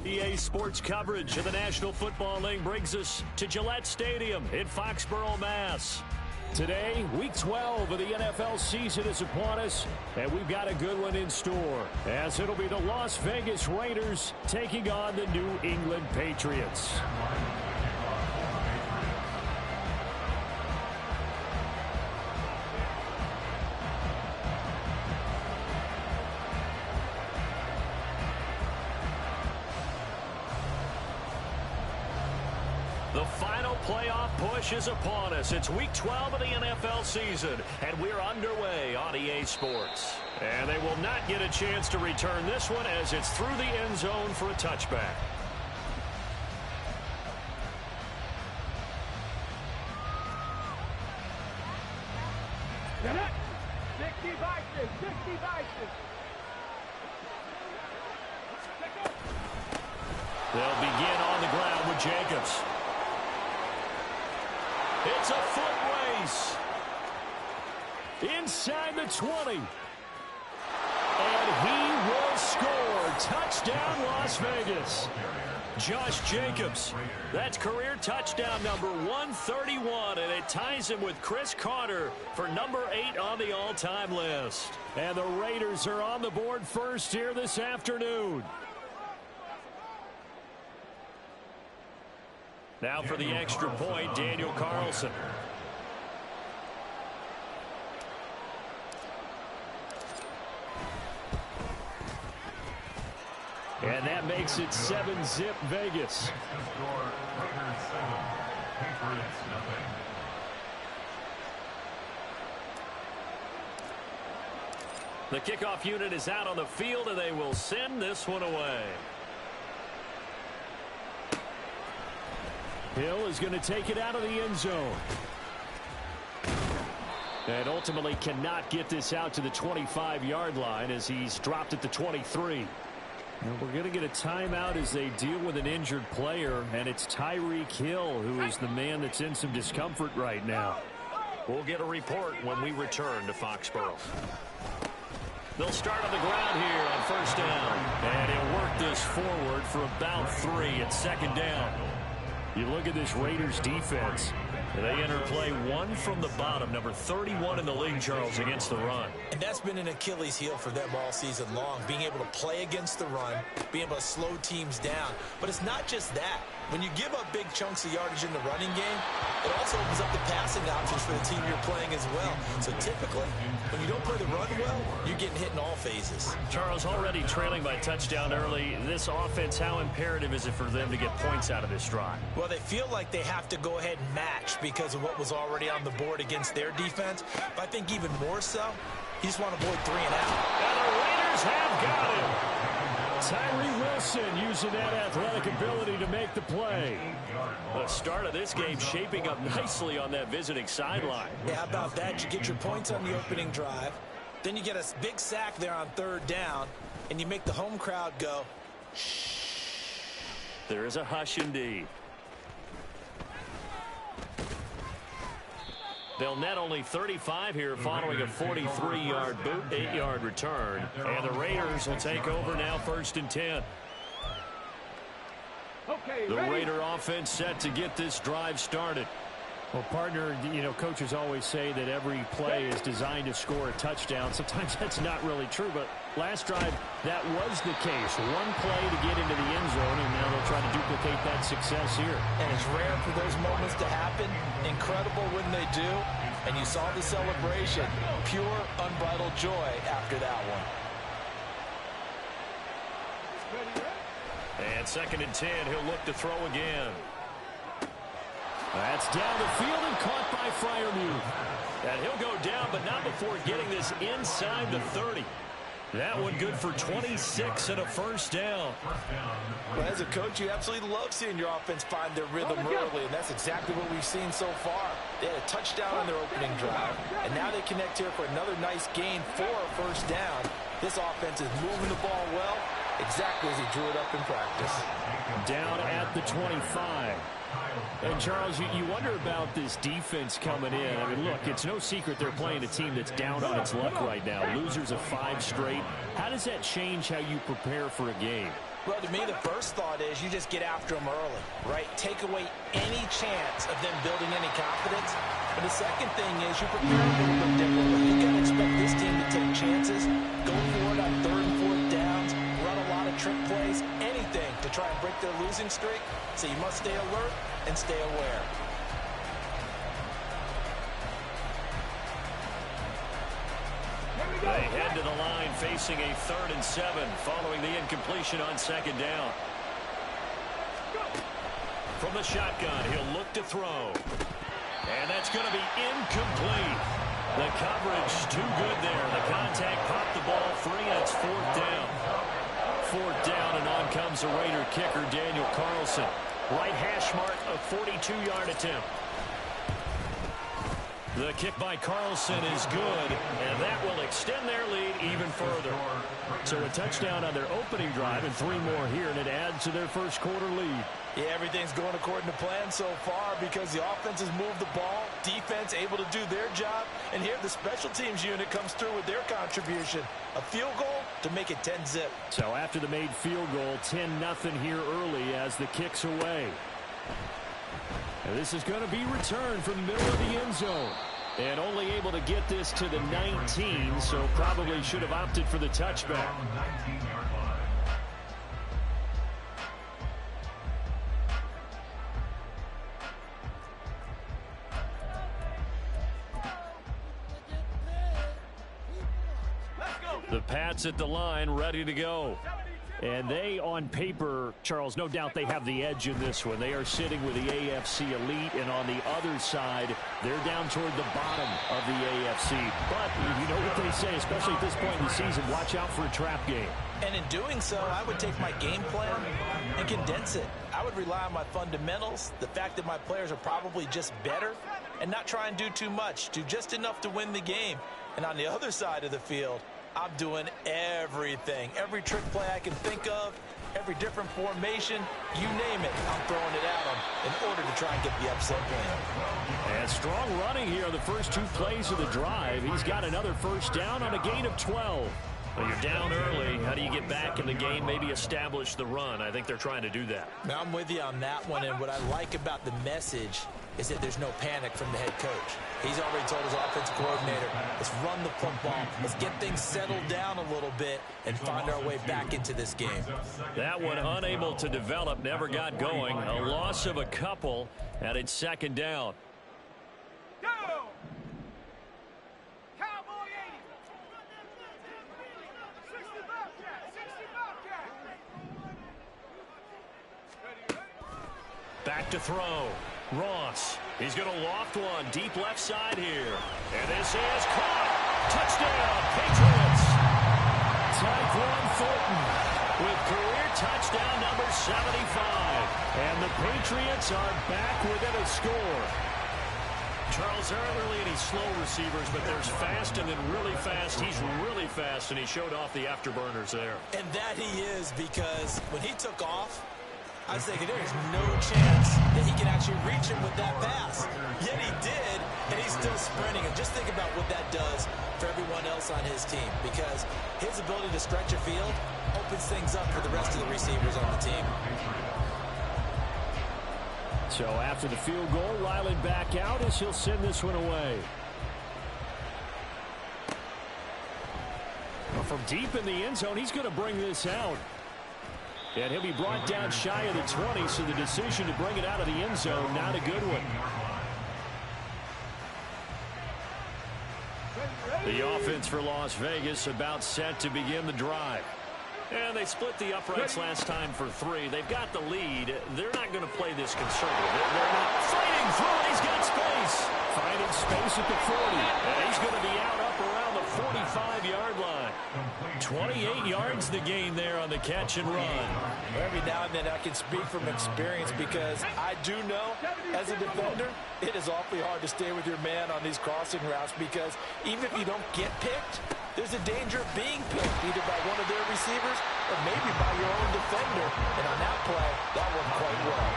EA Sports coverage of the National Football League brings us to Gillette Stadium in Foxborough, Mass. Today, Week 12 of the NFL season is upon us, and we've got a good one in store, as it'll be the Las Vegas Raiders taking on the New England Patriots. The final playoff push is upon us. It's Week 12 of the NFL season, and we're underway on EA Sports. And they will not get a chance to return this one as it's through the end zone for a touchback. They'll begin on the ground with Jacobs. It's a foot race. Inside the 20. And he will score. Touchdown, Las Vegas. Josh Jacobs. That's career touchdown number 131, and it ties him with Chris Carter for number 8 on the all-time list. And the Raiders are on the board first here this afternoon. Now for the extra point, Daniel Carlson. And that makes it 7-zip Vegas. The kickoff unit is out on the field, and they will send this one away. Hill is going to take it out of the end zone. And ultimately cannot get this out to the 25-yard line as he's dropped at the 23. And we're going to get a timeout as they deal with an injured player, and it's Tyreek Hill who is the man that's in some discomfort right now. We'll get a report when we return to Foxborough. They'll start on the ground here on first down. And he'll work this forward for about 3 at second down. You look at this Raiders defense. They enter play 1 from the bottom, number 31 in the league, Charles, against the run. And that's been an Achilles heel for them all season long, being able to play against the run, being able to slow teams down. But it's not just that. When you give up big chunks of yardage in the running game, it also opens up the passing options for the team you're playing as well. So typically, when you don't play the run well, you're getting hit in all phases. Charles, already trailing by touchdown early. This offense, how imperative is it for them to get points out of this drive? Well, they feel like they have to go ahead and match because of what was already on the board against their defense. But I think even more so, you just want to avoid 3 and out. And the Raiders have got him. Tyree Wilson using that athletic ability to make the play. The start of this game shaping up nicely on that visiting sideline. Yeah, how about that? You get your points on the opening drive. Then you get a big sack there on 3rd down, and you make the home crowd go, shh. There is a hush indeed. They'll net only 35 here following a 43-yard boot, 8-yard return. And the Raiders will take over now 1st and 10. The Raider offense set to get this drive started. Well, partner, you know, coaches always say that every play is designed to score a touchdown. Sometimes that's not really true, but last drive, that was the case. One play to get into the end zone, and now they'll try to duplicate that success here. And it's rare for those moments to happen. Incredible when they do. And you saw the celebration. Pure, unbridled joy after that one. And 2nd and 10, he'll look to throw again. That's down the field and caught by Freiermuth. And he'll go down, but not before getting this inside the 30. That one good for 26 and a 1st down. Well, as a coach, you absolutely love seeing your offense find their rhythm early, and that's exactly what we've seen so far. They had a touchdown on their opening drive, and now they connect here for another nice gain for a 1st down. This offense is moving the ball well, exactly as he drew it up in practice. Down at the 25. And, Charles, you wonder about this defense coming in. I mean, look, it's no secret they're playing a team that's down on its luck right now. Losers of 5 straight. How does that change how you prepare for a game? Well, to me, the first thought is you just get after them early, right? Take away any chance of them building any confidence. But the second thing is you prepare a little bit differently. You got to expect this team to take chances, go for it on 3rd and 4th downs, run a lot of trick plays, anything to try and break their losing streak. So you must stay alert and stay aware. They head to the line facing a 3rd and 7 following the incompletion on 2nd down. From the shotgun, he'll look to throw. And that's going to be incomplete. The coverage too good there. The contact popped the ball free, and it's 4th down. 4th down, and on comes the Raider kicker, Daniel Carlson. Right hash mark, a 42-yard attempt. The kick by Carlson is good, and that will extend their lead even further. So a touchdown on their opening drive and 3 more here, and it adds to their first quarter lead. Yeah, everything's going according to plan so far because the offense has moved the ball, defense able to do their job, and here the special teams unit comes through with their contribution. A field goal to make it 10-zip. So after the made field goal, 10-0 here early as the kick's away. And this is going to be returned from the middle of the end zone. And only able to get this to the 19, so probably should have opted for the touchback. The Pats at the line, ready to go. And they, on paper, Charles, no doubt they have the edge in this one. They are sitting with the AFC elite, and on the other side, they're down toward the bottom of the AFC. But you know what they say, especially at this point in the season, watch out for a trap game. And in doing so, I would take my game plan and condense it. I would rely on my fundamentals, the fact that my players are probably just better, and not try and do too much, do just enough to win the game. And on the other side of the field, I'm doing everything. Every trick play I can think of, every different formation, you name it, I'm throwing it at them in order to try and get the upset win. And strong running here on the first 2 plays of the drive. He's got another first down on a gain of 12. Well, you're down early. How do you get back in the game, maybe establish the run? I think they're trying to do that. Now, I'm with you on that one, and what I like about the message is that there's no panic from the head coach. He's already told his offensive coordinator, let's run the football, let's get things settled down a little bit and find our way back into this game. That one unable to develop, never got going. A loss of a couple, and it's 2nd down. Go! Cowboy 80! 60 Bobcat! 60 Bobcat! Back to throw. Ross. He's going to loft one deep left side here. And this is caught. Touchdown, Patriots. Tyquan Thornton with career touchdown number 75. And the Patriots are back within a score. Charles, there aren't really any slow receivers, but there's fast and then really fast. He's really fast, and he showed off the afterburners there. And that he is, because when he took off, I was thinking there's no chance that he can actually reach him with that pass. Yet he did, and he's still sprinting. And just think about what that does for everyone else on his team, because his ability to stretch a field opens things up for the rest of the receivers on the team. So after the field goal, Riley back out as he'll send this one away. Well, from deep in the end zone, he's going to bring this out. And he'll be brought down shy of the 20, so the decision to bring it out of the end zone, not a good one. The offense for Las Vegas about set to begin the drive. And they split the uprights last time for 3. They've got the lead. They're not going to play this conservative. They're not fighting through it. He's got space. Finding space at the 40. And he's going to be out up around the 45-yard line. 28 yards the gain there on the catch and run. Every now and then I can speak from experience, because I do know as a defender it is awfully hard to stay with your man on these crossing routes, because even if you don't get picked, there's a danger of being picked either by one of their receivers or maybe by your own defender. And on that play, that worked quite well.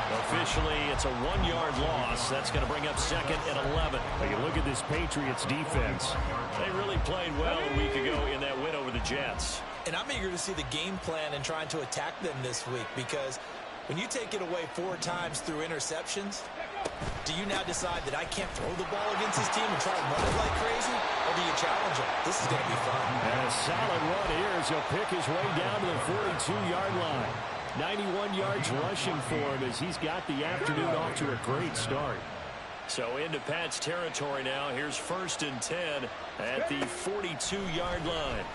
Officially, it's a 1-yard loss. That's going to bring up 2nd and 11. When you look at this Patriots defense, they really played well a week ago in that win over over the Jets. And I'm eager to see the game plan and trying to attack them this week, because when you take it away 4 times through interceptions, do you now decide that I can't throw the ball against this team and try to run it like crazy? Or do you challenge them? This is going to be fun. And a solid run here as he'll pick his way down to the 42-yard line. 91 yards rushing for him as he's got the afternoon off to a great start. So into Pat's territory now. Here's 1st and 10 at the 42-yard line.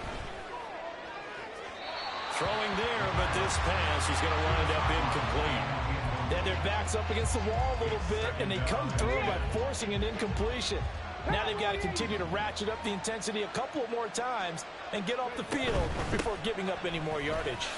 Throwing there, but this pass is going to wind up incomplete. And their back's up against the wall a little bit, and they come through by forcing an incompletion. Now they've got to continue to ratchet up the intensity a couple more times and get off the field before giving up any more yardage.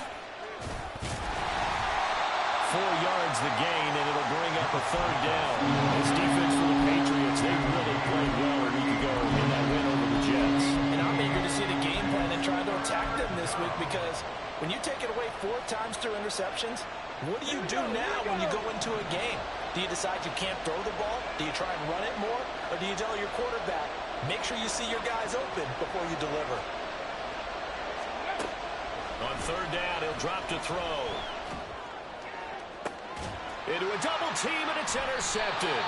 4 yards the gain, and it'll bring up a 3rd down. This defense for the Patriots, they really played well a week ago in that win over the Jets. And I'm eager to see the game plan and try to attack them this week, because when you take it away 4 times through interceptions, what do you do now when you go into a game? Do you decide you can't throw the ball? Do you try and run it more? Or do you tell your quarterback, make sure you see your guys open before you deliver? On 3rd down, he'll drop to throw. Into a double team, and it's intercepted.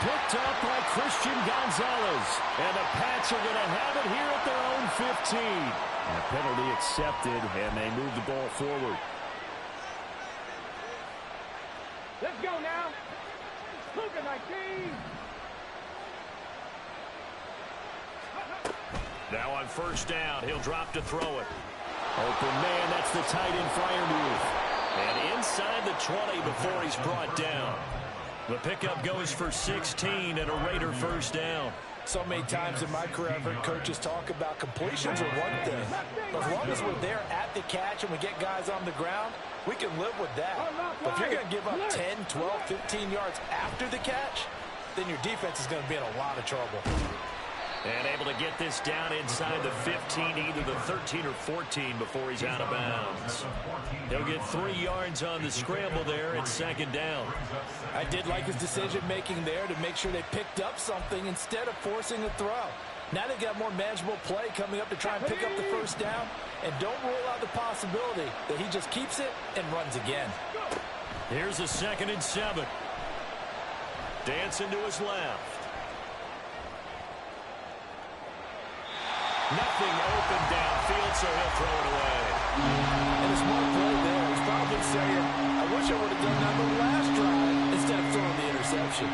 Picked up by Christian Gonzalez. And the Pats are going to have it here at their own 15. And a penalty accepted, and they move the ball forward. Let's go now. Cougar 19. Now on 1st down, he'll drop to throw it. Open man, that's the tight end flyer move. And inside the 20 before he's brought down. The pickup goes for 16 and a Raider 1st down. So many times in my career, I've heard coaches talk about completions are one thing. But as long as we're there at the catch and we get guys on the ground, we can live with that. But if you're going to give up 10, 12, 15 yards after the catch, then your defense is going to be in a lot of trouble. And able to get this down inside the 15, either the 13 or 14 before he's out of bounds. He'll get 3 yards on the scramble there at 2nd down. I did like his decision-making there to make sure they picked up something instead of forcing a throw. Now they've got more manageable play coming up to try and pick up the 1st down. And don't rule out the possibility that he just keeps it and runs again. Here's a 2nd and 7. Dancing to his left. Nothing open downfield, so he'll throw it away. And a smart play there. He's probably saying, I wish I would have done that the last drive instead of throwing the interception.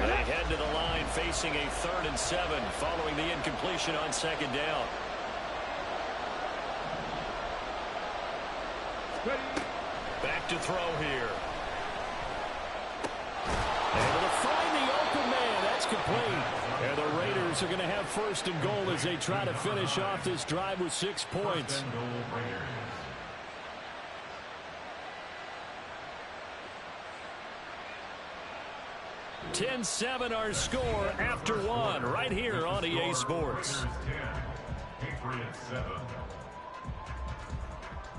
And they head to the line facing a 3rd and 7 following the incompletion on 2nd down. Back to throw here. Able to find the open man. That's complete. And the Raiders are going to have 1st and goal as they try to finish off this drive with 6 points. (10-7) our score after 1 right here on EA Sports.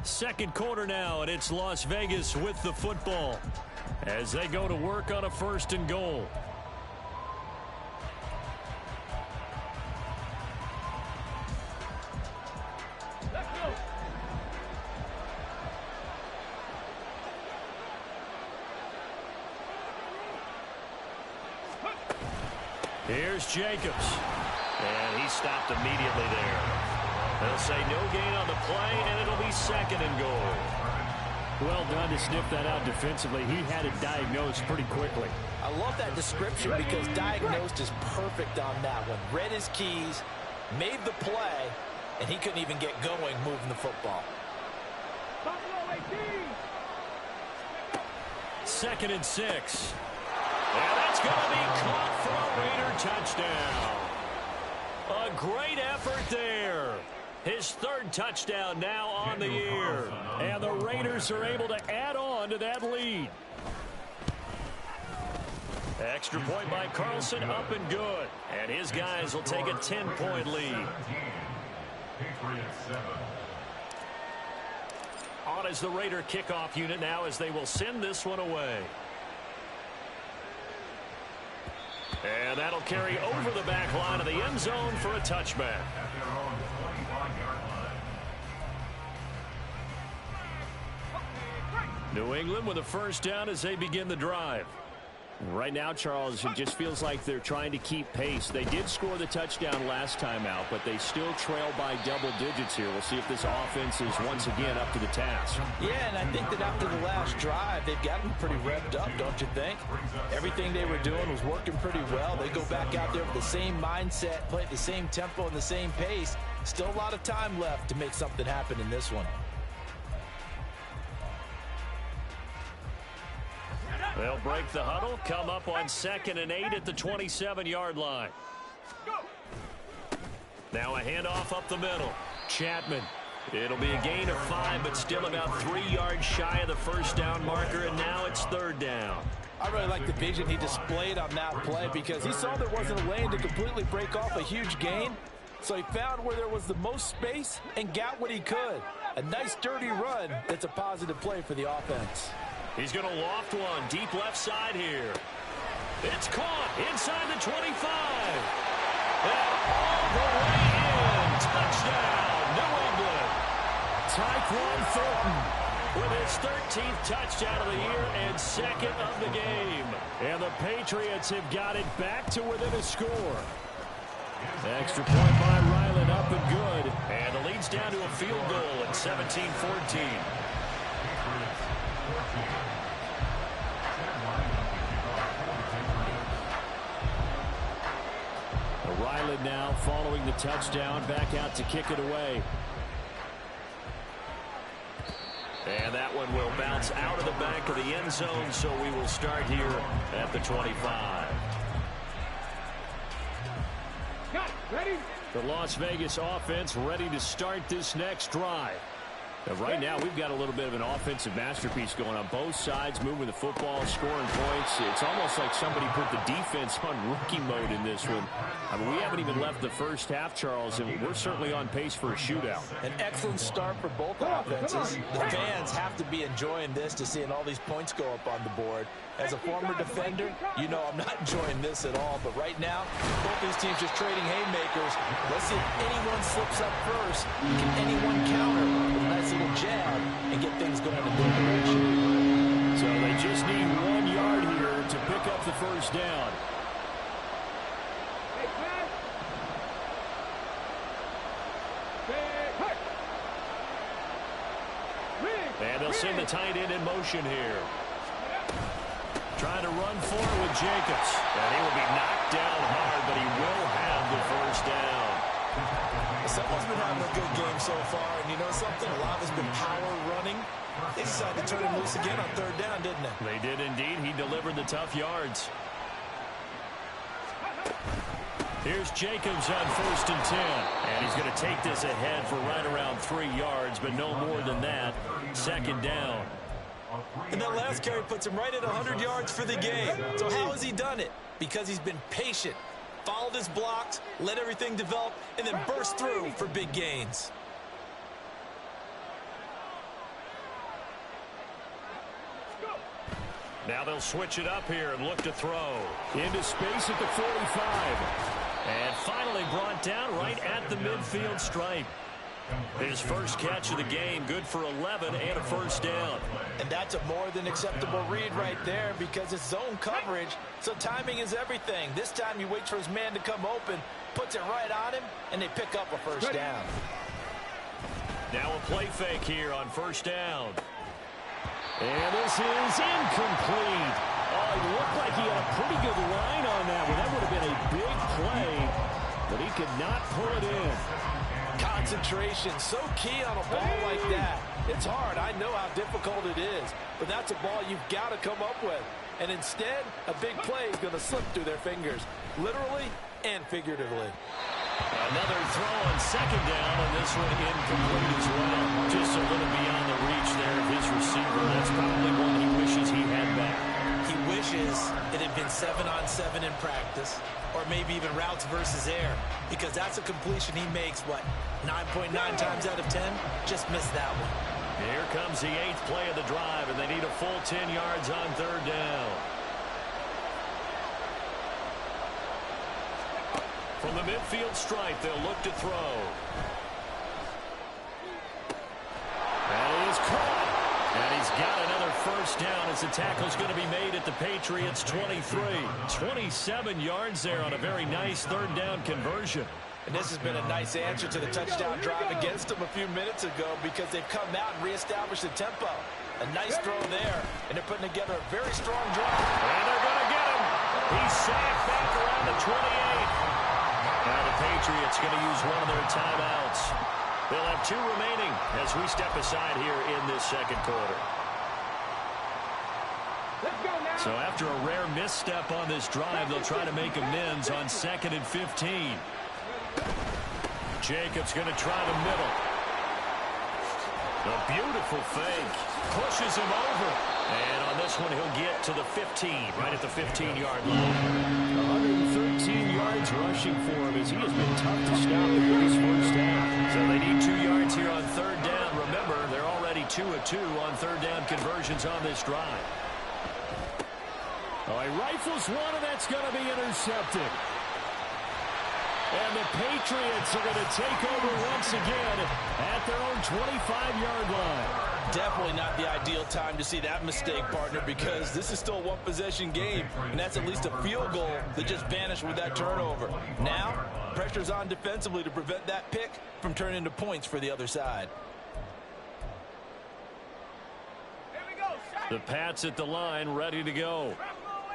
2nd quarter now, and it's Las Vegas with the football as they go to work on a 1st and goal. Let's go. Here's Jacobs, and he stopped immediately there. They'll say no gain on the play, and it'll be 2nd and goal. Well done to sniff that out defensively. He had it diagnosed pretty quickly. I love that description because diagnosed is perfect on that one. Read his keys, made the play, and he couldn't even get going moving the football. Buffalo 18. 2nd and 6. And that's going to be caught for a Raider touchdown. A great effort there. His 3rd touchdown now on the year. And the Raiders are able to add on to that lead. Extra point by Carlson, up and good. And his guys will take a 10-point lead. On as the Raider kickoff unit now as they will send this one away. And that'll carry over the back line of the end zone for a touchback. New England with a first down as they begin the drive. Right now, Charles, it just feels like they're trying to keep pace. They did score the touchdown last time out, but they still trail by double digits here. We'll see if this offense is once again up to the task. Yeah, and I think that after the last drive, they've gotten pretty revved up, don't you think? Everything they were doing was working pretty well. They go back out there with the same mindset, play at the same tempo and the same pace. Still a lot of time left to make something happen in this one. They'll break the huddle, come up on 2nd and 8 at the 27-yard line. Now a handoff up the middle. Chapman. It'll be a gain of 5, but still about 3 yards shy of the first down marker, and now it's 3rd down. I really like the vision he displayed on that play because he saw there wasn't a lane to completely break off a huge gain. So he found where there was the most space and got what he could. A nice dirty run that's a positive play for the offense. He's going to loft one deep left side here. It's caught inside the 25. And all the way in. Touchdown, New England. Tyquan Thornton with his 13th touchdown of the year and 2nd of the game. And the Patriots have got it back to within a score. Extra point by Ryland, up and good. And the lead's down to a field goal at 17-14. Ryland now following the touchdown, back out to kick it away. And that one will bounce out of the back of the end zone, so we will start here at the 25. Ready? The Las Vegas offense ready to start this next drive. Right now, we've got a little bit of an offensive masterpiece going on both sides, moving the football, scoring points. It's almost like somebody put the defense on rookie mode in this one. I mean, we haven't even left the first half, Charles, and we're certainly on pace for a shootout. An excellent start for both offenses. The fans have to be enjoying this to seeing all these points go up on the board. As a former defender, you know I'm not enjoying this at all. But right now, both these teams just trading haymakers. Let's see if anyone slips up first. Can anyone counter with a nice little jab and get things going in their direction? So they just need 1 yard here to pick up the first down. And they'll send the tight end in motion here. Trying to run forward with Jacobs. And he will be knocked down hard, but he will have the first down. Someone's been having a good game so far, and you know something? A lot has been power running. They decided to turn him loose again on 3rd down, didn't they? They did indeed. He delivered the tough yards. Here's Jacobs on 1st and 10. And he's going to take this ahead for right around 3 yards, but no more than that. 2nd down. And that last carry puts him right at 100 yards for the game. So how has he done it? Because he's been patient, followed his blocks, let everything develop, and then burst through for big gains. Now they'll switch it up here and look to throw. Into space at the 45. And finally brought down right at the midfield stripe. His first catch of the game, good for 11 and a first down. And that's a more than acceptable read right there because it's zone coverage, so timing is everything. This time he waits for his man to come open, puts it right on him, and they pick up a first down. Now a play fake here on 1st down. And this is incomplete. Oh, it looked like he had a pretty good line on that one. That would have been a big play, but he could not pull it in. Concentration, so key on a ball like that. It's hard. I know how difficult it is, but that's a ball you've got to come up with. And instead, a big play is going to slip through their fingers, literally and figuratively. Another throw on 2nd down, and this one incomplete as well. Just a little beyond the reach there of his receiver. That's probably one he wishes he had back. He wishes it had been 7-on-7 in practice, or maybe even routes versus air, because that's a completion he makes, what, 9.9 times out of 10? Just missed that one. Here comes the 8th play of the drive, and they need a full 10 yards on 3rd down. From the midfield stripe, they'll look to throw. That is caught. And he's got another first down as the tackle's going to be made at the Patriots' 23. 27 yards there on a very nice 3rd down conversion. And this has been a nice answer to the touchdown drive against them a few minutes ago because they've come out and reestablished the tempo. A nice throw there, and they're putting together a very strong drive. And they're going to get him. He's sacked back around the 28. Now the Patriots going to use one of their timeouts. They'll have 2 remaining as we step aside here in this 2nd quarter. Let's go now. So after a rare misstep on this drive, they'll try to make amends on 2nd and 15. Jacobs going to try the middle. A beautiful fake. Pushes him over. And on this one, he'll get to the 15, right at the 15-yard line. 113 yards rushing for him as he has been tough to stop in his first half. So they need 2 yards here on 3rd down. Remember, they're already 2 of 2 on 3rd down conversions on this drive. Oh, he rifles one, and that's going to be intercepted. And the Patriots are going to take over once again at their own 25-yard line. Definitely not the ideal time to see that mistake, partner, because this is still a one-possession game, and that's at least a field goal that just vanished with that turnover. Now, pressure's on defensively to prevent that pick from turning into points for the other side. The Pats at the line, ready to go.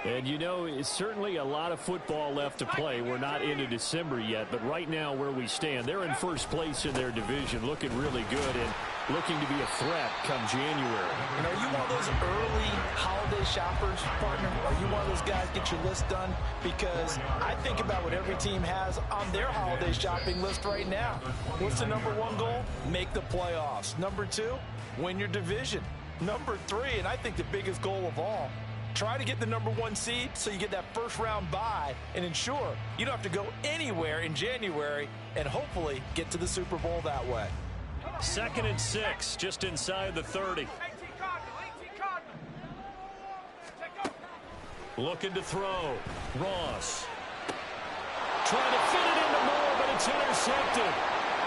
And, you know, it's certainly a lot of football left to play. We're not into December yet, but right now where we stand, they're in first place in their division, looking really good and looking to be a threat come January. And are you one of those early holiday shoppers, partner? Are you one of those guys get your list done? Because I think about what every team has on their holiday shopping list right now. What's the number 1 goal? Make the playoffs. Number 2, win your division. Number 3, and I think the biggest goal of all, try to get the number 1 seed so you get that first-round bye and ensure you don't have to go anywhere in January and hopefully get to the Super Bowl that way. 2nd and 6, just inside the 30. Looking to throw. Ross. Trying to fit it into Moore, but it's intercepted.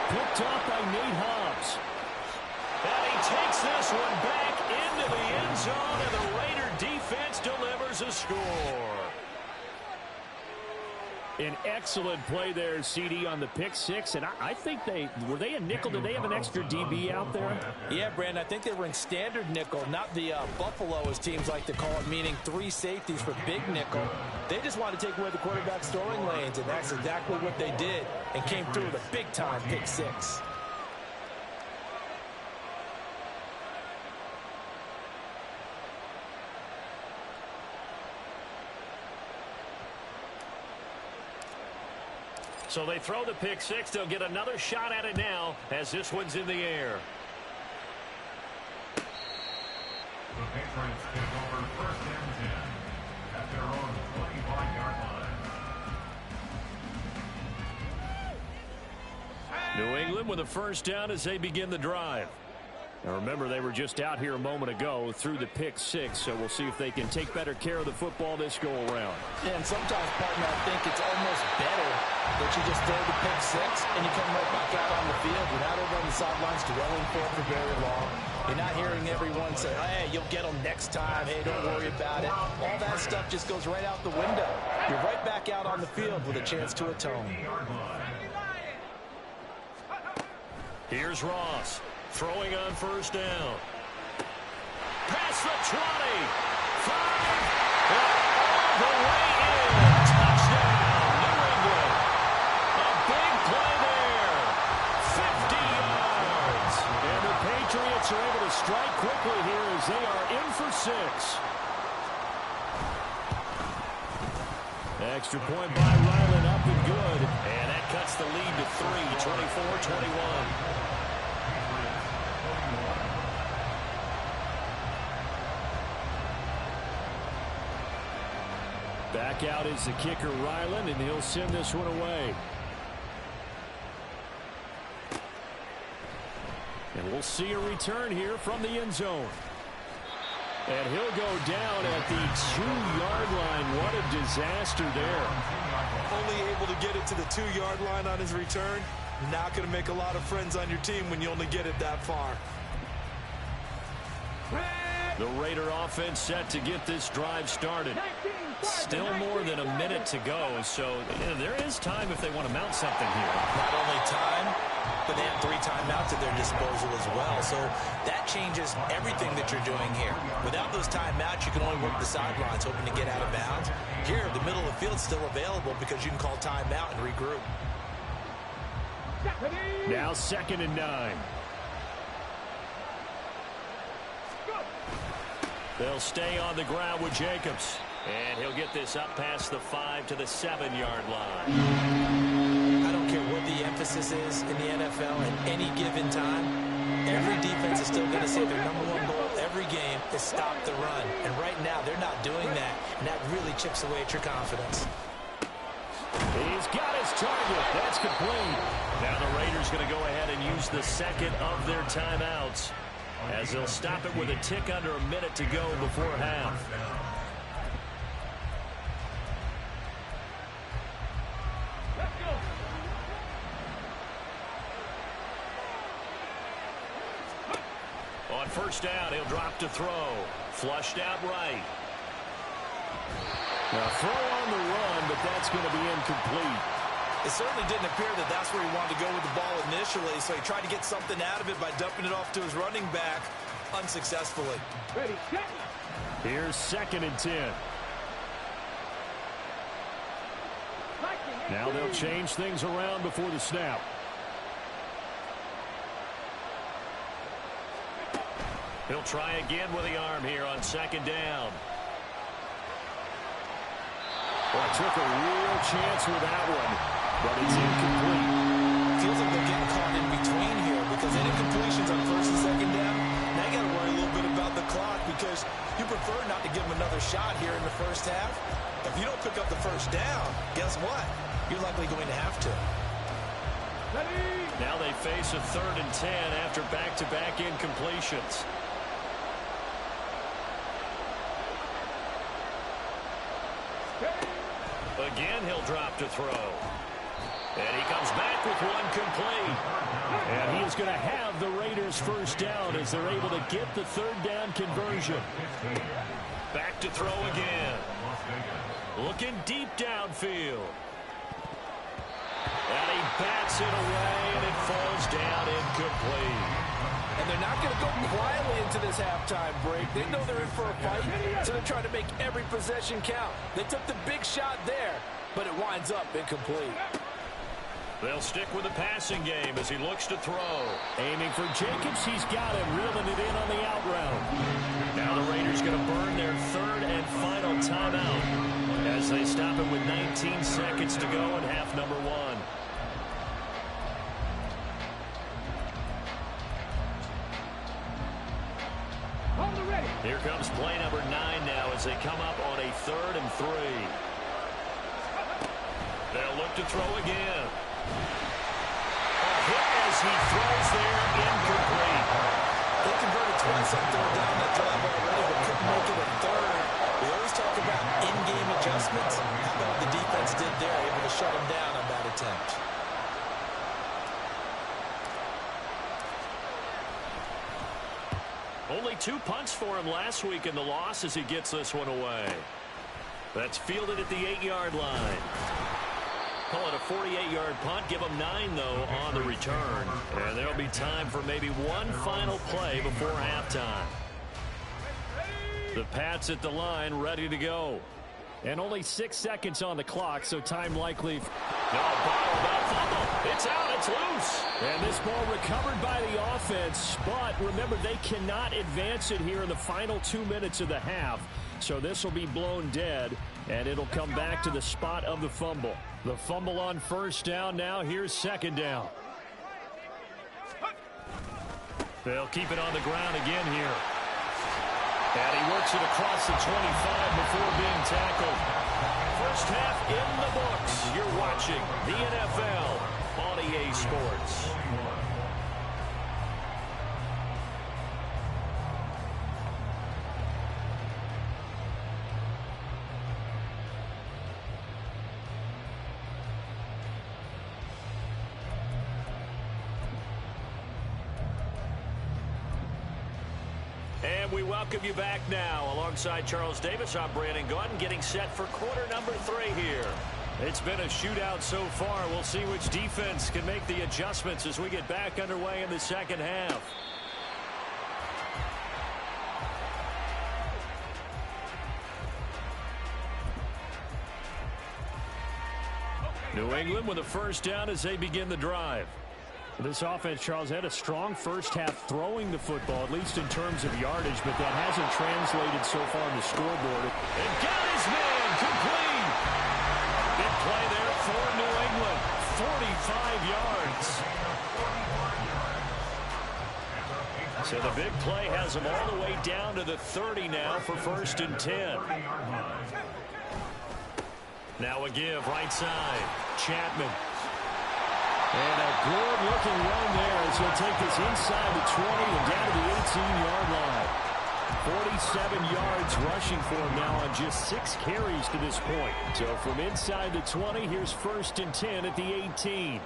Picked off by Nate Hobbs. And he takes this one back into the end zone, and the Raider defense delivers a score. An excellent play there, CD, on the pick 6. And I think were they a nickel? Did they have an extra DB out there? Yeah, Brandon, I think they were in standard nickel, not the Buffalo, as teams like to call it, meaning 3 safeties for big nickel. They just wanted to take away the quarterback's throwing lanes, and that's exactly what they did and came through with a big-time pick 6. So they throw the pick 6. They'll get another shot at it now as this one's in the air. The Patriots take over 1st and 10 at their own 25-yard line. New England with a first down as they begin the drive. Now remember, they were just out here a moment ago through the pick 6, so we'll see if they can take better care of the football this go-around. Yeah, and sometimes, partner, I think it's almost better that you just throw the pick 6 and you come right back out on the field. You're not over on the sidelines dwelling for very long. You're not hearing everyone say, hey, you'll get them next time. Hey, don't worry about it. All that stuff just goes right out the window. You're right back out on the field with a chance to atone. Here's Ross. Throwing on first down. Past the 20. 5. All the way in. Touchdown, New England. A big play there. 50 yards. And the Patriots are able to strike quickly here as they are in for 6. Extra point by Ryland, up and good. And that cuts the lead to 3, 24-21. Back out is the kicker, Ryland, and he'll send this one away. And we'll see a return here from the end zone. And he'll go down at the 2-yard line. What a disaster there. Only able to get it to the 2-yard line on his return. Not going to make a lot of friends on your team when you only get it that far. The Raider offense set to get this drive started. Still more than a minute to go, so there is time if they want to mount something here. Not only time, but they have 3 timeouts at their disposal as well. So that changes everything that you're doing here. Without those timeouts, you can only work the sidelines, hoping to get out of bounds. Here, the middle of the field is still available because you can call timeout and regroup. Now 2nd and 9. They'll stay on the ground with Jacobs. And he'll get this up past the 5 to the 7-yard line. I don't care what the emphasis is in the NFL at any given time. Every defense is still going to say their #1 goal every game is stop the run. And right now, they're not doing that. And that really chips away at your confidence. He's got his target. That's complete. Now the Raiders going to go ahead and use the second of their timeouts, as they'll stop it with a tick under a minute to go before half. On first down, he'll drop to throw. Flushed out right. Now throw on the run, but that's going to be incomplete. It certainly didn't appear that that's where he wanted to go with the ball initially, so he tried to get something out of it by dumping it off to his running back unsuccessfully. Ready, set. Here's 2nd and 10. Now they'll change things around before the snap. He'll try again with the arm here on 2nd down. Well, took a real chance with that one, but it's incomplete. Feels like they're getting caught in between here because any completions on 1st and 2nd down, now you got to worry a little bit about the clock because you prefer not to give them another shot here in the first half. If you don't pick up the 1st down, guess what? You're likely going to have to. Now they face a 3rd and 10 after back-to-back incompletions. Again, he'll drop to throw. And he comes back with one complete. And he is going to have the Raiders' 1st down as they're able to get the 3rd down conversion. Back to throw again. Looking deep downfield. And he bats it away, and it falls down incomplete. And they're not going to go quietly into this halftime break. They know they're in for a fight, so they're trying to make every possession count. They took the big shot there, but it winds up incomplete. They'll stick with the passing game as he looks to throw. Aiming for Jacobs. He's got him, reeling it in on the out route. Now the Raiders going to burn their 3rd and final timeout as they stop it with 19 seconds to go in half number 1. Here comes play number 9 now as they come up on a 3rd and 3. They'll look to throw again. A hit as he throws there, incomplete. They converted twice on 3rd down that drive already, but couldn't make it a 3rd. We always talk about in-game adjustments. How about what the defense did there, able to shut him down on that attempt. Only 2 punts for him last week in the loss as he gets this one away. That's fielded at the 8-yard line. Call it a 48-yard punt. Give him 9, though, on the return. And there'll be time for maybe one final play before halftime. The Pats at the line, ready to go. And only 6 seconds on the clock, so time likely. It's out, it's loose. And this ball recovered by the offense, but remember, they cannot advance it here in the final 2 minutes of the half. So this will be blown dead, and it'll come back to the spot of the fumble. The fumble on 1st down now. Here's 2nd down. They'll keep it on the ground again here. And he works it across the 25 before being tackled. First half in the books. You're watching the NFL on EA Sports. we welcome you back now. Alongside Charles Davis, I'm Brandon Gaudin, getting set for quarter number 3 here. It's been a shootout so far. We'll see which defense can make the adjustments as we get back underway in the second half. New England with a first down as they begin the drive. This offense, Charles, had a strong first half throwing the football, at least in terms of yardage, but that hasn't translated so far on the scoreboard. And got his man complete. Big play there for New England. 45 yards. So the big play has them all the way down to the 30 now for 1st and 10. Now a give, right side. Chapman. And a good-looking run there as he'll take this inside the 20 and down to the 18-yard line. 47 yards rushing for him now on just 6 carries to this point. So from inside the 20, here's 1st and 10 at the 18.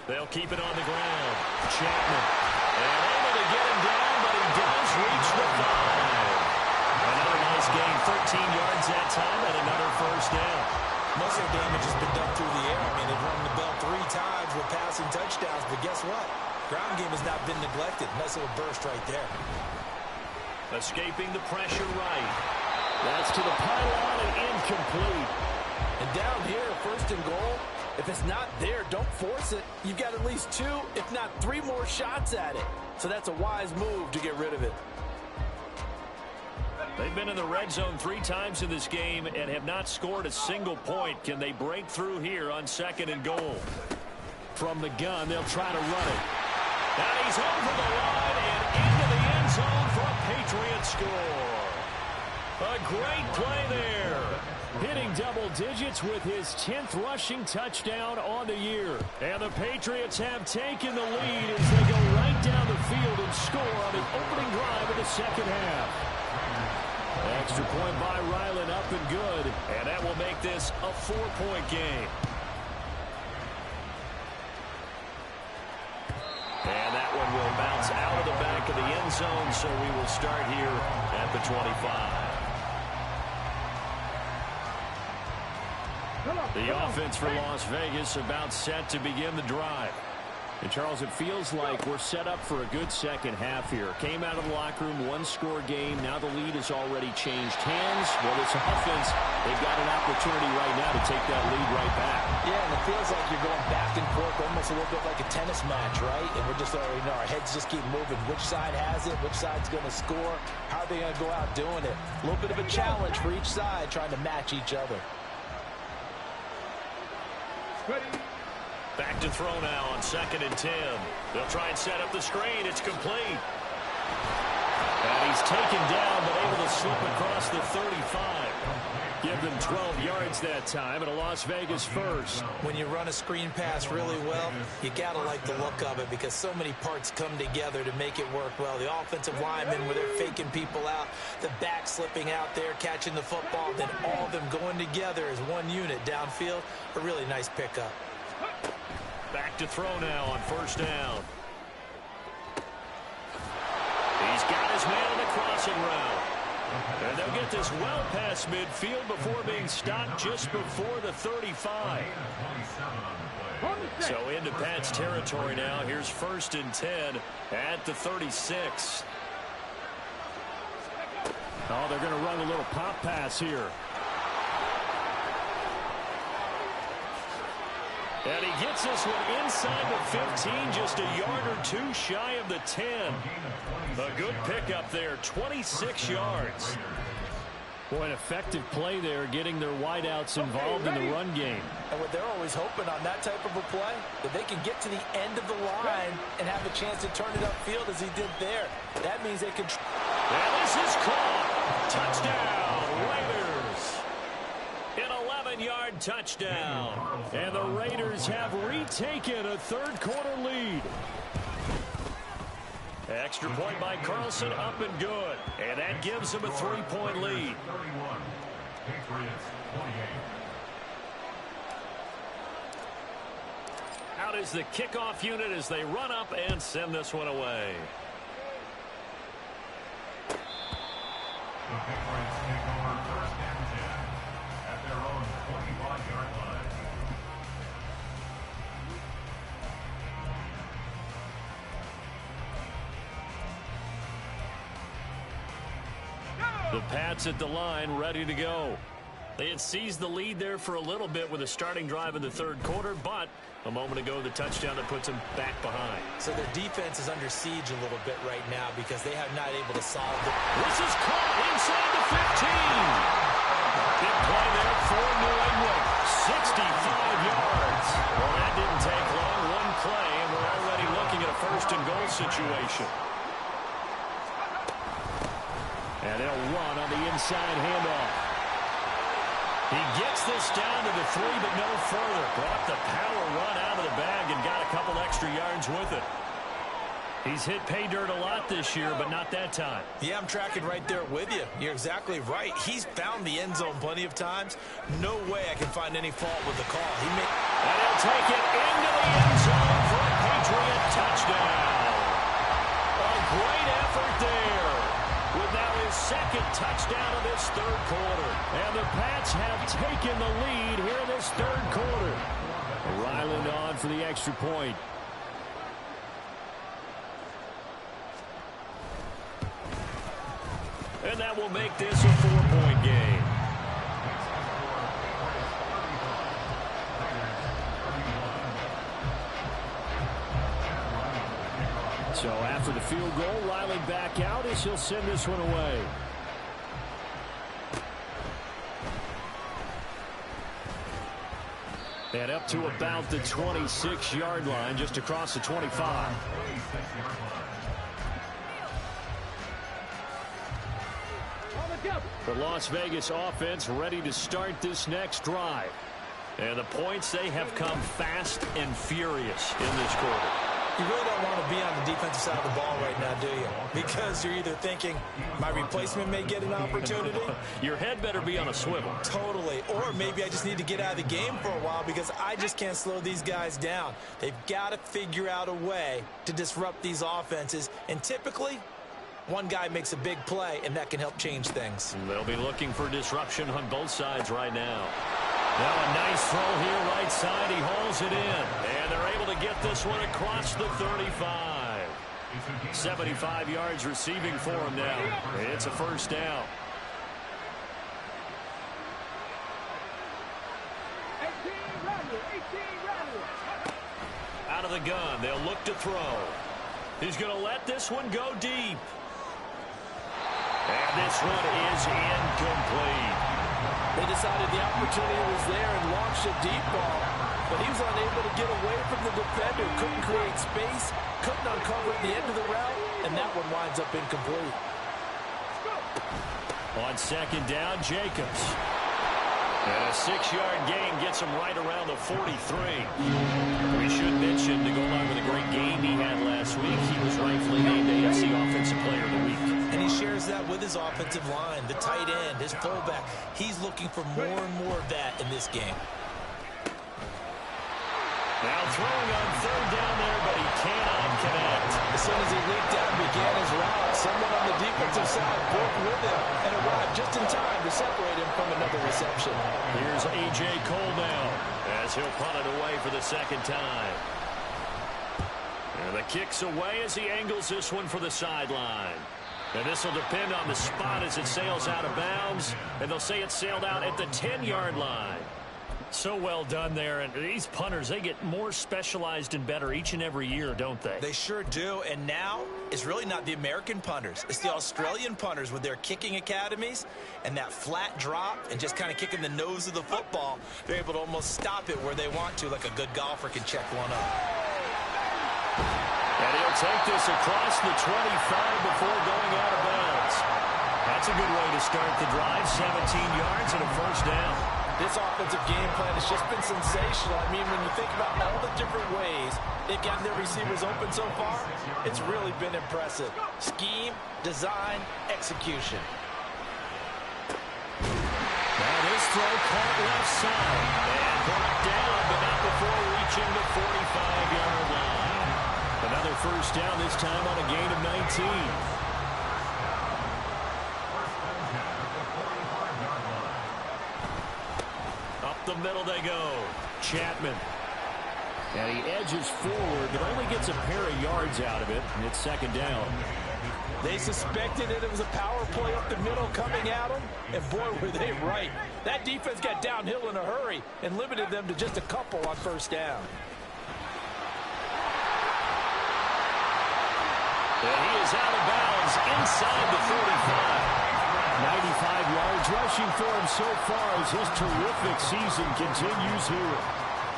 They'll keep it on the ground. Chapman. And able to get him down, but he does reach the 5. Another nice gain, 13 yards that time, and another first down. Most of the damage has been done through the air. I mean, they've rung the bell 3 times with passing touchdowns, but guess what? Ground game has not been neglected. Nice little burst right there. Escaping the pressure right. That's to the pylon and incomplete. And down here, 1st and goal, if it's not there, don't force it. You've got at least 2, if not 3 more shots at it. So that's a wise move to get rid of it. They've been in the red zone 3 times in this game and have not scored a single point. Can they break through here on 2nd and goal? From the gun, they'll try to run it. And he's over the line and into the end zone for a Patriot score. A great play there. Hitting double digits with his 10th rushing touchdown on the year. And the Patriots have taken the lead as they go right down the field and score on the opening drive of the second half. Extra point by Ryland, up and good. And that will make this a 4-point game. And that one will bounce out of the back of the end zone, so we will start here at the 25. The offense for Las Vegas about set to begin the drive. And, Charles, it feels like we're set up for a good second half here. Came out of the locker room, 1-score game. Now the lead has already changed hands. Well, this offense, they've got an opportunity right now to take that lead right back. Yeah, and it feels like you're going back and forth, almost a little bit like a tennis match, right? And we're just already know our heads just keep moving. Which side has it? Which side's going to score? How are they going to go out doing it? A little bit of a challenge for each side, trying to match each other. Ready. Back to throw now on 2nd and 10. They'll try and set up the screen. It's complete. And he's taken down, but able to slip across the 35. Give them 12 yards that time, and a Las Vegas first. When you run a screen pass really well, you got to like the look of it because so many parts come together to make it work well. The offensive linemen, where they're faking people out, the back slipping out there, catching the football, then all of them going together as one unit downfield. A really nice pickup. Back to throw now on 1st down. He's got his man on the crossing route. And they'll get this well past midfield before being stopped just before the 35. So into Pat's territory now. Here's 1st and 10 at the 36. Oh, they're going to run a little pop pass here. And he gets this one inside the 15, just a yard or 2 shy of the 10. A good pickup there, 26 yards. Boy, an effective play there, getting their wideouts involved in the run game. And what they're always hoping on that type of a play, that they can get to the end of the line and have a chance to turn it upfield as he did there. That means they can... And this is caught. Touchdown, Raiders. An 11-yard touchdown. And the Raiders have retaken a third-quarter lead. Extra point by Carlson, up and good. And that gives them a 3-point lead. Out is the kickoff unit as they run up and send this one away. The Patriots take over first and 10 at their own 25-yard line. The Pats at the line, ready to go. They had seized the lead there for a little bit with a starting drive in the third quarter, but a moment ago, the touchdown that puts them back behind. So their defense is under siege a little bit right now because they have not able to solve it. This is caught inside the 15. Big play there for New England. 65 yards. Well, that didn't take long. One play, and we're already looking at a first-and-goal situation. And they'll run on the inside handoff. He gets this down to the 3, but no further. Brought the power run out of the bag and got a couple extra yards with it. He's hit pay dirt a lot this year, but not that time. Yeah, I'm tracking right there with you. You're exactly right. He's found the end zone plenty of times. No way I can find any fault with the call. And he'll take it into the end zone for a Patriot touchdown. A great effort there. With now his second touchdown of this third quarter. And the Pats have taken the lead here in this third quarter. Ryland on for the extra point. And that will make this a 4-point game. So after the field goal, Riley back out as he'll send this one away. And up to about the 26-yard line, just across the 25. The Las Vegas offense ready to start this next drive. And the points, they have come fast and furious in this quarter. You really don't want to be on the defensive side of the ball right now, do you? Because you're either thinking, my replacement may get an opportunity. Your head better be on a swivel. Totally. Or maybe I just need to get out of the game for a while because I just can't slow these guys down. They've got to figure out a way to disrupt these offenses. And typically, one guy makes a big play, and that can help change things. They'll be looking for disruption on both sides right now. Now a nice throw here right side. He hauls it in. And they're able to get this one across the 35. 75 yards receiving for him now. It's a first down. 18 Randall. Out of the gun. They'll look to throw. He's going to let this one go deep. And this one is incomplete. They decided the opportunity was there and launched a deep ball, but he was unable to get away from the defender, couldn't create space, couldn't uncover the end of the route, and that one winds up incomplete. On second down, Jacobs. And a 6-yard gain gets him right around the 43. We should mention, to go along with a great game he had last week, he was rightfully named AFC Offensive Player of the Week. And he shares that with his offensive line, the tight end, his fullback. He's looking for more and more of that in this game. Now throwing on third down there, but he cannot connect. As soon as he leaped out and began his route, someone on the defensive side broke with him and arrived just in time to separate him from another reception. Here's A.J. Cole now as he'll punt it away for the second time. And the kick's away as he angles this one for the sideline. And this will depend on the spot as it sails out of bounds. And they'll say it sailed out at the 10-yard line. So well done there. And these punters, they get more specialized and better each and every year, don't they? They sure do. And now it's really not the American punters. It's the Australian punters with their kicking academies and that flat drop and just kind of kicking the nose of the football. They're able to almost stop it where they want to, like a good golfer can check one up. And he'll take this across the 25 before going out of bounds. That's a good way to start the drive. 17 yards and a first down. This offensive game plan has just been sensational. I mean, when you think about all the different ways they've gotten their receivers open so far, it's really been impressive. Scheme, design, execution. Now this throw caught left side. And brought down, but not before reaching the 45-yard line. Another first down, this time on a gain of 19. the middle they go. Chapman. And he edges forward, but only gets a pair of yards out of it, and it's second down. They suspected it was a power play up the middle coming at them, and boy, were they right. That defense got downhill in a hurry and limited them to just a couple on first down. And he is out of bounds inside the 45. 95 yards rushing for him so far as his terrific season continues here.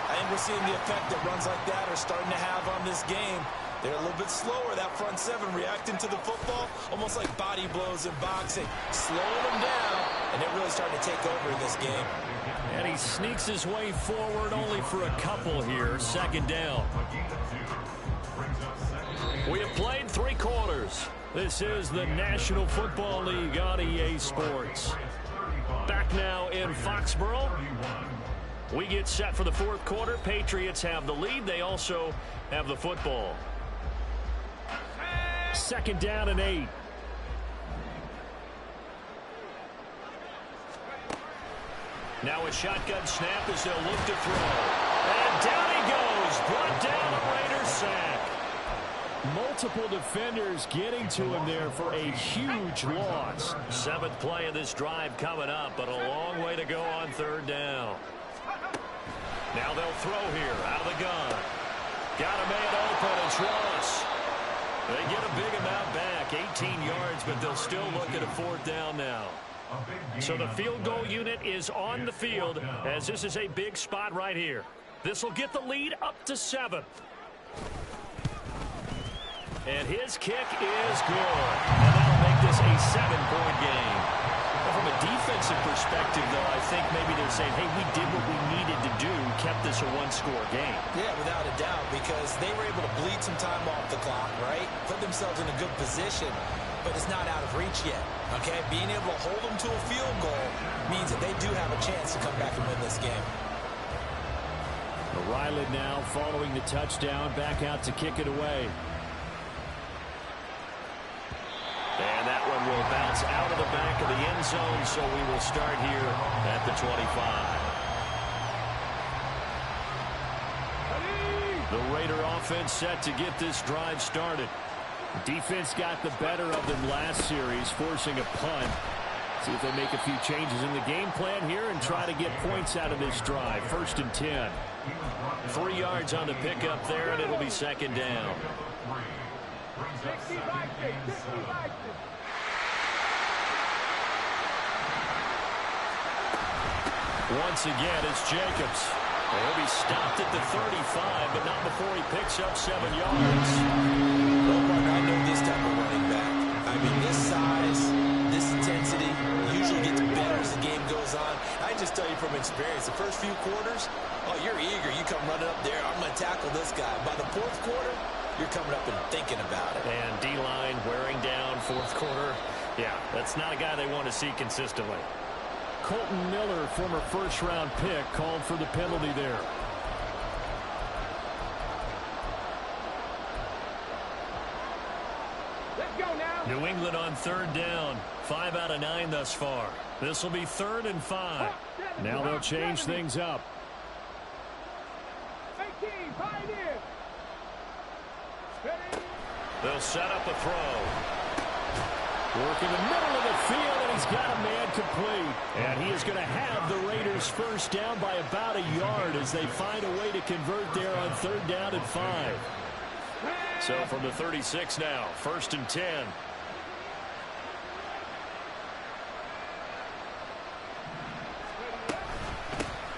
I think we're seeing the effect that runs like that are starting to have on this game. They're a little bit slower, that front seven, reacting to the football, almost like body blows in boxing, slowing them down, and they're really starting to take over in this game. And he sneaks his way forward only for a couple here, second down. We have played 3 quarters. This is the National Football League on EA Sports. Back now in Foxborough. We get set for the 4th quarter. Patriots have the lead. They also have the football. Second down and 8. Now a shotgun snap as they'll look to throw. And down he goes. Brought down a Raiders sack. Multiple defenders getting to him there for a huge loss. 7th play of this drive coming up, but a long way to go on 3rd down. Now they'll throw here out of the gun. Got a man open. It's Ross. They get a big amount back, 18 yards, but they'll still look at a 4th down now. So the field goal unit is on the field as this is a big spot right here. This will get the lead up to 7. And his kick is good. And that'll make this a 7-point game. Well, from a defensive perspective, though, I think maybe they're saying, hey, we did what we needed to do, kept this a 1-score game. Yeah, without a doubt, because they were able to bleed some time off the clock, right? Put themselves in a good position, but it's not out of reach yet, okay? Being able to hold them to a field goal means that they do have a chance to come back and win this game. Ryland now following the touchdown, back out to kick it away. And that one will bounce out of the back of the end zone, so we will start here at the 25. The Raider offense set to get this drive started. Defense got the better of them last series, forcing a punt. See if they make a few changes in the game plan here and try to get points out of this drive. 1st and 10. 3 yards on the pickup there, and it'll be second down. Once again, it's Jacobs. He'll be stopped at the 35, but not before he picks up 7 yards. Well, Mark, I know this type of running back. I mean, this size, this intensity usually gets better as the game goes on. I just tell you from experience, the first few quarters, oh, you're eager. You come running up there. I'm going to tackle this guy. By the 4th quarter, you're coming up and thinking about it. And D-line wearing down 4th quarter. Yeah, that's not a guy they want to see consistently. Colton Miller, former 1st-round pick, called for the penalty there. Let's go now. New England on 3rd down. 5 out of 9 thus far. This will be 3rd and 5. Now they'll change things up. 18, Pioneer. They'll set up a throw. Work in the middle of the field, and he's got a man complete. And he is going to have the Raiders 1st down by about a yard as they find a way to convert there on 3rd down and 5. So from the 36 now, 1st and 10.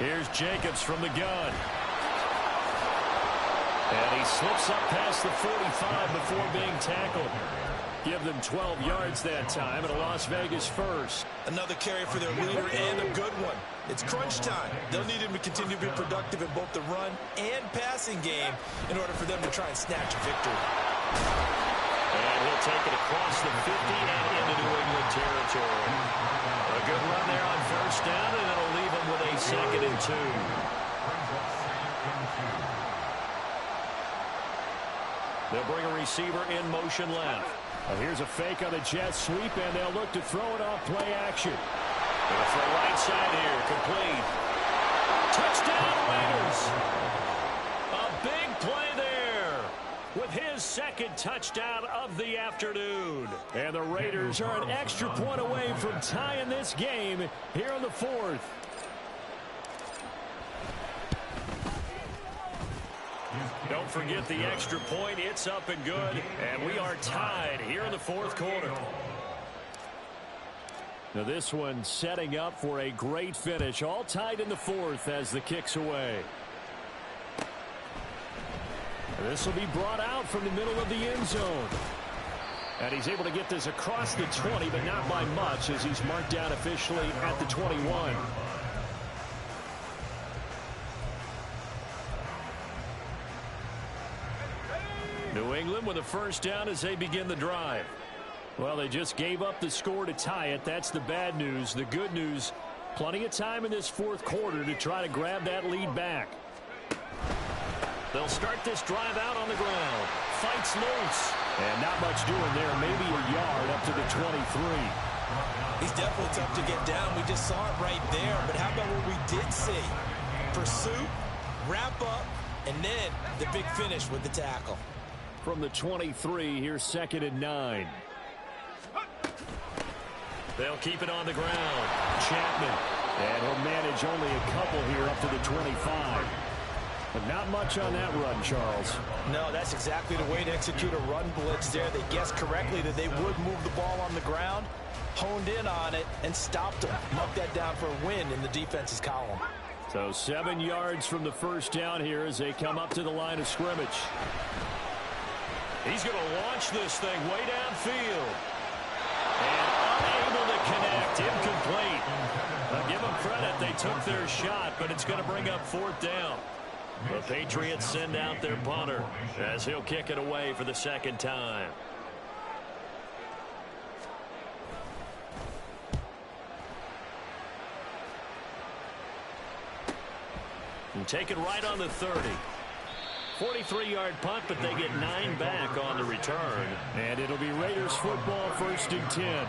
Here's Jacobs from the gun. And he slips up past the 45 before being tackled. Give them 12 yards that time, and a Las Vegas 1st. Another carry for their leader, and a good one. It's crunch time. They'll need him to continue to be productive in both the run and passing game in order for them to try and snatch a victory. And he'll take it across the 50 and into New England territory. A good run there on 1st down, and it'll leave him with a 2nd and 2. They'll bring a receiver in motion left. Here's a fake on the jet sweep, and they'll look to throw it off play action. They'll throw right side here, complete. second touchdown of the afternoon. And the Raiders are an extra point away from tying this game here in the fourth. Don't forget the extra point. It's up and good. And we are tied here in the fourth quarter. Now this one setting up for a great finish. All tied in the fourth as the kick's away. And this will be brought out from the middle of the end zone. And he's able to get this across the 20, but not by much as he's marked down officially at the 21. New England with a first down as they begin the drive. Well, they just gave up the score to tie it. That's the bad news. The good news, plenty of time in this fourth quarter to try to grab that lead back. They'll start this drive out on the ground. Fights loose. And not much doing there. Maybe a yard up to the 23. He's definitely tough to get down. We just saw it right there. But how about what we did see? Pursuit, wrap up, and then the big finish with the tackle. From the 23, here's 2nd and 9. They'll keep it on the ground. Chapman. And he'll manage only a couple here up to the 25. But not much on that run, Charles. No, that's exactly the way to execute a run blitz there. They guessed correctly that they would move the ball on the ground, honed in on it, and stopped them. Knocked that down for a win in the defense's column. So 7 yards from the first down here as they come up to the line of scrimmage. He's going to launch this thing way downfield. And unable to connect. Incomplete. I'll give them credit. They took their shot, but it's going to bring up 4th down. The Patriots send out their punter as he'll kick it away for the second time. And take it right on the 30. 43-yard punt, but they get 9 back on the return. And it'll be Raiders football, 1st and 10.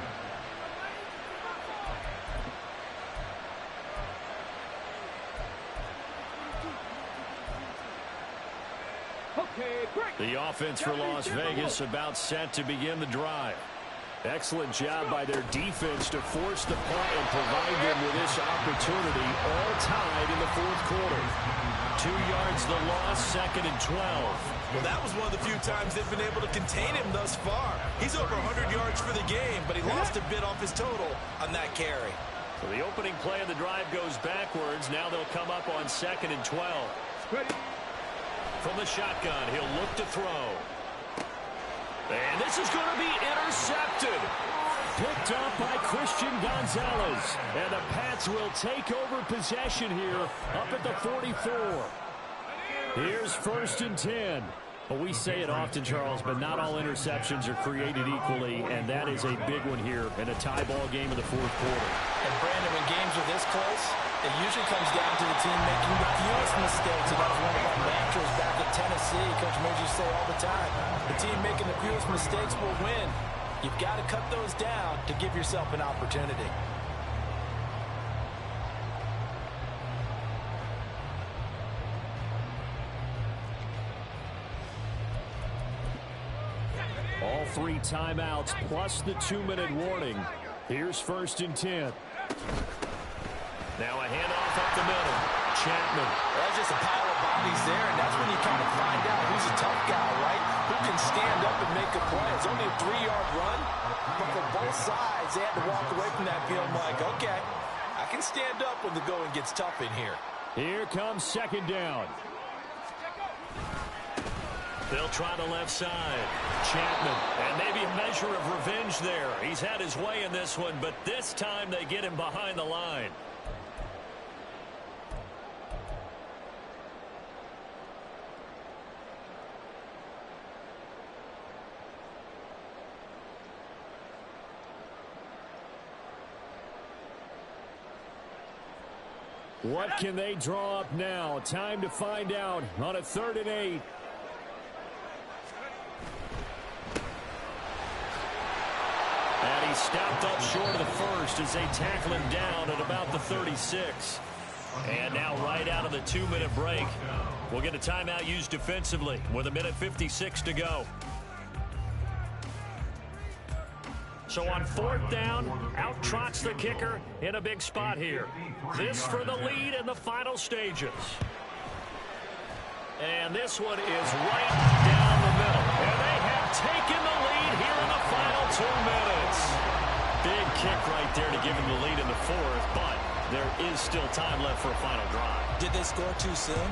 Okay, great. The offense for Las Vegas about set to begin the drive. Excellent job by their defense to force the punt and provide them with this opportunity, all tied in the fourth quarter. 2 yards the loss, 2nd and 12. Well, that was one of the few times they've been able to contain him thus far. He's over 100 yards for the game, but he lost a bit off his total on that carry. So the opening play of the drive goes backwards. Now they'll come up on 2nd and 12. Ready. From the shotgun, he'll look to throw. And this is going to be intercepted. Picked up by Christian Gonzalez. And the Pats will take over possession here up at the 44. Here's 1st and 10. Well, we say it often, Charles, but not all interceptions are created equally, and that is a big one here in a tie ball game in the fourth quarter. And, Brandon, when games are this close, it usually comes down to the team making the fewest mistakes. And that was one of our mantras back at Tennessee. Coach Moore used to say all the time, the team making the fewest mistakes will win. You've got to cut those down to give yourself an opportunity. All 3 timeouts plus the 2-minute warning. Here's 1st and 10. Now a handoff up the middle. Chapman. That's just a pile of bodies there, and that's when you kind of find out who's a tough guy, right? Who can stand up and make a play. It's only a 3-yard run, but for both sides, they had to walk away from that feeling like, okay, I can stand up when the going gets tough in here. Here comes 2nd down. They'll try the left side. Chapman. And maybe a measure of revenge there. He's had his way in this one, but this time they get him behind the line. What can they draw up now? Time to find out on a 3rd and 8. And he stopped up short of the first as they tackle him down at about the 36. And now right out of the 2-minute break, we'll get a timeout used defensively with 1:56 to go. So on 4th down, out trots the kicker in a big spot here. This for the lead in the final stages. And this one is right down the middle. And they have taken the lead here in the final 2 minutes. Big kick right there to give them the lead in the 4th, but there is still time left for a final drive. Did they score too soon?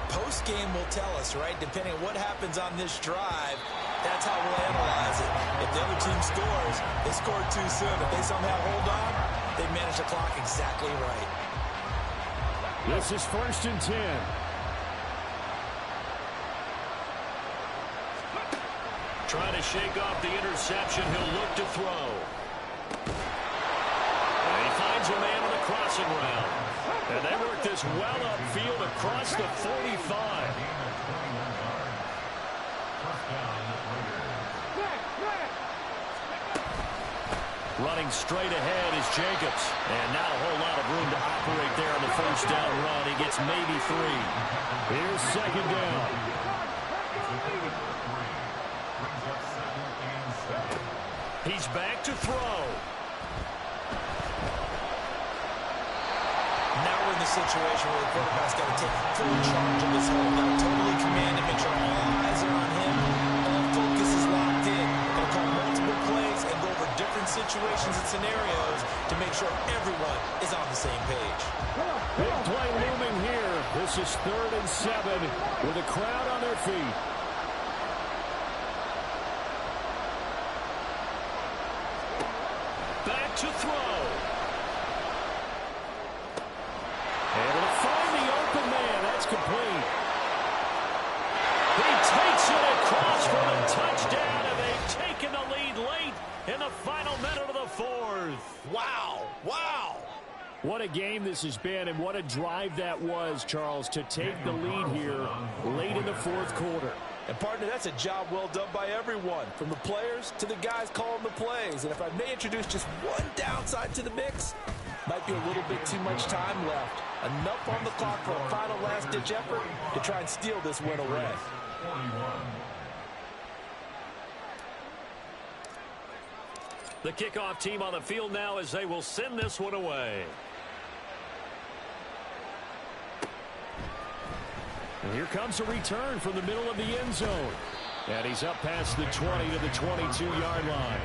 Post-game will tell us, right? Depending on what happens on this drive, that's how we'll analyze it. If the other team scores, they scored too soon. If they somehow hold on, they manage the clock exactly right. This is 1st and 10. Trying to shake off the interception. He'll look to throw. And he finds a man on the crossing route. And they work this well upfield across the 45. Running straight ahead is Jacobs. And not a whole lot of room to operate there on the 1st down run. He gets maybe 3. Here's 2nd down. He's back to throw. Now we're in the situation where the quarterback's got to take full charge of his hold. Got to totally command it, make sure all eyes are on him. All focus is locked in. Got to call multiple plays and go over different situations and scenarios to make sure everyone is on the same page. Big play looming here. This is 3rd and 7 with a crowd on their feet. Back to throw. Able to find the open man. That's complete. He takes it across for the touchdown, and they've taken the lead late in the final minute of the 4th. Wow. Wow. What a game this has been, and what a drive that was, Charles, to take the lead here late in the 4th quarter. And, partner, that's a job well done by everyone, from the players to the guys calling the plays. And if I may introduce just one downside to the mix, might be a little bit too much time left. Enough on the clock for a final last-ditch effort to try and steal this win away. The kickoff team on the field now as they will send this one away. And here comes a return from the middle of the end zone. And he's up past the 20 to the 22-yard line.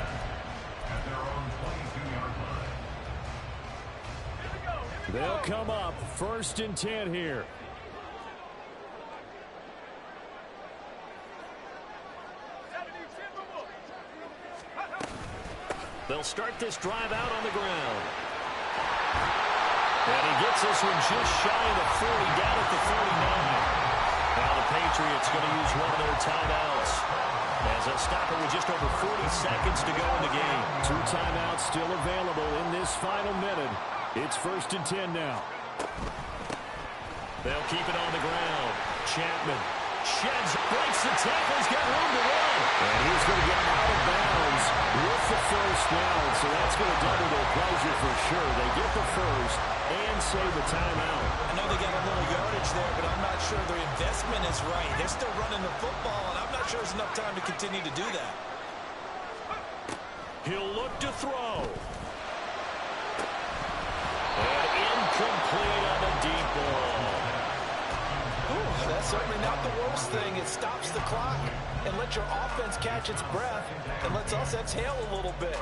At their own 22-yard line. They'll come up 1st and 10 here. They'll start this drive out on the ground. And he gets this one just shy of the 40, down at the 39. Now the Patriots going to use one of their timeouts as they'll stop it with just over 40 seconds to go in the game. 2 timeouts still available in this final minute. It's 1st and 10 now. They'll keep it on the ground. Chapman sheds, breaks the tackle. He's got room to run. And he's going to get out of bounds with the 1st down. So that's going to double their pleasure for sure. They get the 1st and save the timeout. I know they got a little yardage there, but I'm not sure their investment is right. They're still running the football, and I'm not sure there's enough time to continue to do that. He'll look to throw. And incomplete on the deep ball. Ooh, that's certainly not the worst thing. It stops the clock and lets your offense catch its breath and lets us exhale a little bit.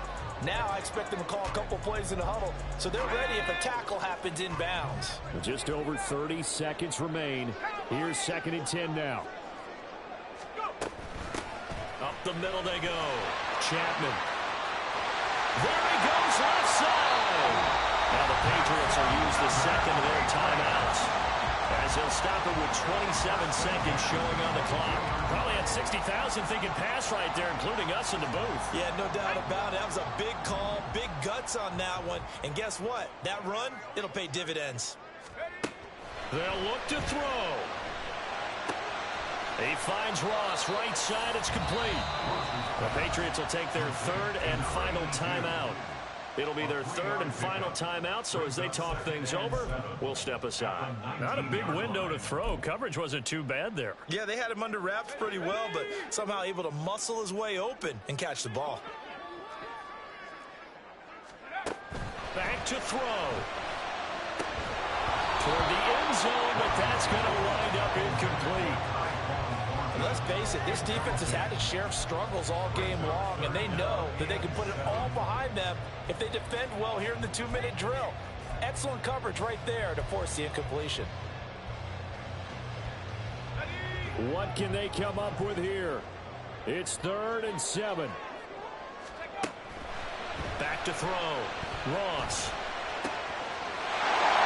Now I expect them to call a couple plays in the huddle so they're ready if a tackle happens inbounds. Just over 30 seconds remain. Here's 2nd and 10 now. Up the middle they go. Chapman. There he goes, left side. Now the Patriots will use the 2nd of their timeouts as they'll stop it with 27 seconds showing on the clock. Probably had 60,000 thinking pass right there, including us in the booth. Yeah, no doubt about it. That was a big call, big guts on that one. And guess what? That run, it'll pay dividends. They'll look to throw. He finds Ross, right side, it's complete. The Patriots will take their 3rd and final timeout. It'll be their 3rd and final timeout, so as they talk things over, we'll step aside. Not a big window to throw. Coverage wasn't too bad there. Yeah, they had him under wraps pretty well, but somehow able to muscle his way open and catch the ball. back to throw. Toward the end zone, but that's going to wind up incomplete. And let's face it, this defense has had its share of struggles all game long, and they know that they can put it all behind them if they defend well here in the 2-minute drill. Excellent coverage right there to force the incompletion. What can they come up with here? It's 3rd and 7. Back to throw. Ross.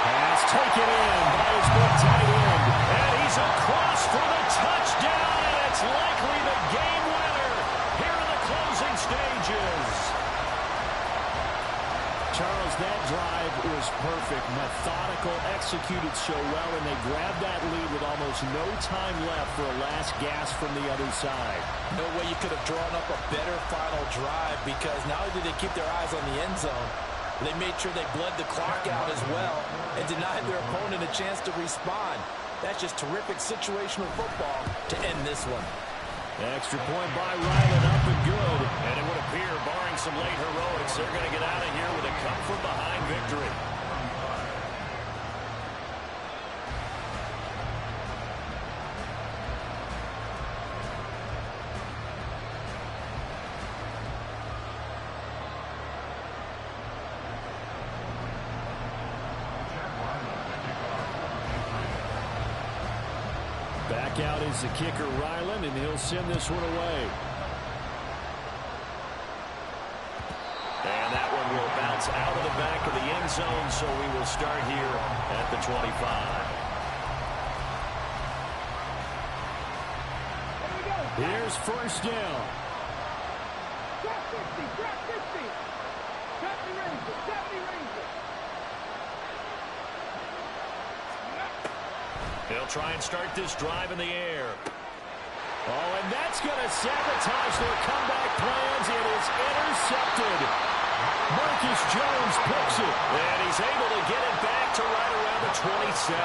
Pass taken in by his big tight end. And he's across for the touchdown, and it's likely the game winner here in the closing stages. Charles, that drive was perfect. Methodical, executed so well, and they grabbed that lead with almost no time left for a last gasp from the other side. No way you could have drawn up a better final drive, because not only did they keep their eyes on the end zone, they made sure they bled the clock out as well and denied their opponent a chance to respond. That's just terrific situational football to end this one. Extra point by Ryland, up and good. And it would appear, barring some late heroics, they're going to get out of here with a come-from-behind victory. Back out is the kicker, Ryland, and he'll send this one away. And that one will bounce out of the back of the end zone, so we will start here at the 25. Here's first down. Drop 50, drop 50. Drop the Ranger, drop the Ranger. He'll try and start this drive in the air. Oh, and that's going to sabotage their comeback plans. It is intercepted. Marcus Jones picks it, and he's able to get it back to right around the 27.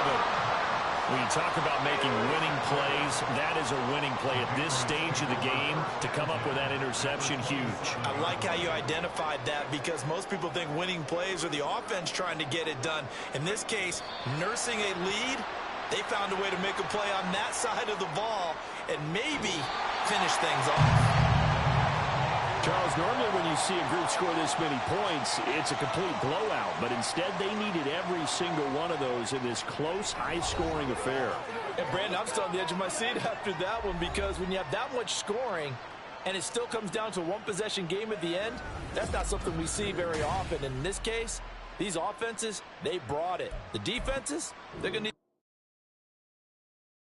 When you talk about making winning plays, that is a winning play at this stage of the game. To come up with that interception, huge. I like how you identified that, because most people think winning plays are the offense trying to get it done. In this case, nursing a lead, they found a way to make a play on that side of the ball and maybe finish things off. Charles, normally when you see a group score this many points, it's a complete blowout. But instead, they needed every single one of those in this close, high-scoring affair. And, Brandon, I'm still on the edge of my seat after that one, because when you have that much scoring and it still comes down to a one-possession game at the end, that's not something we see very often. In this case, these offenses, they brought it. The defenses, they're going to need